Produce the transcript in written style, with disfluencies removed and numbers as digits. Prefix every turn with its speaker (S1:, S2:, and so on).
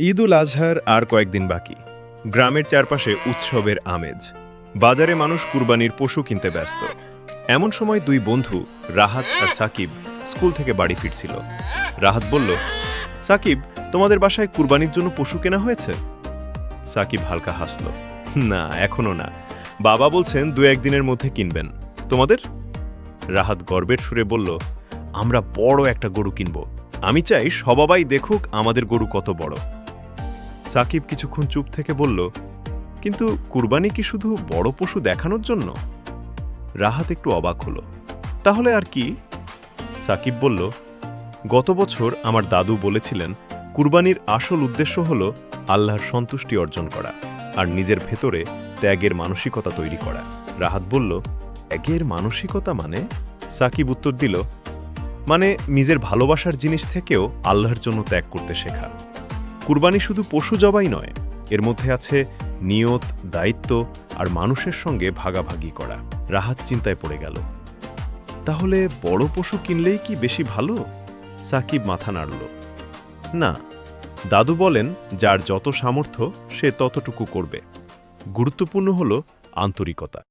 S1: ঈদ উল আজহার আর কয়েকদিন বাকি। গ্রামের চারপাশে উৎসবের আমেজ। বাজারে মানুষ কুরবানির পশু কিনতে ব্যস্ত। এমন সময় দুই বন্ধু রাহাত আর সাকিব স্কুল থেকে বাড়ি ফিরছিল। রাহাত বলল, সাকিব, তোমাদের বাসায় কুরবানির জন্য পশু কেনা হয়েছে? সাকিব হালকা হাসল, না, এখনো না। বাবা বলছেন 2-1 দিনের মধ্যে কিনবেন। তোমাদের? রাহাত গর্বের সুরে বলল, আমরা বড় একটা গরু কিনব। আমি চাই সবাই দেখুক আমাদের গরু কত বড়। সাকিব কিছুক্ষণ চুপ থেকে বলল, কিন্তু কুরবানি কি শুধু বড় পশু দেখানোর জন্য? রাহাত একটু অবাক হল, তাহলে আর কি? সাকিব বলল, গত বছর আমার দাদু বলেছিলেন কুরবানির আসল উদ্দেশ্য হল আল্লাহর সন্তুষ্টি অর্জন করা আর নিজের ভেতরে ত্যাগের মানসিকতা তৈরি করা। রাহাত বলল, ত্যাগের মানসিকতা মানে? সাকিব উত্তর দিল, মানে নিজের ভালোবাসার জিনিস থেকেও আল্লাহর জন্য ত্যাগ করতে শেখা। কুরবানি শুধু পশু জবাই নয়, এর মধ্যে আছে নিয়ত, দায়িত্ব আর মানুষের সঙ্গে ভাগাভাগি করা। রাহাত চিন্তায় পড়ে গেল, তাহলে বড় পশু কিনলেই কি বেশি ভালো? সাকিব মাথা নাড়ল, না, দাদু বলেন যার যত সামর্থ্য সে ততটুকু করবে। গুরুত্বপূর্ণ হল আন্তরিকতা।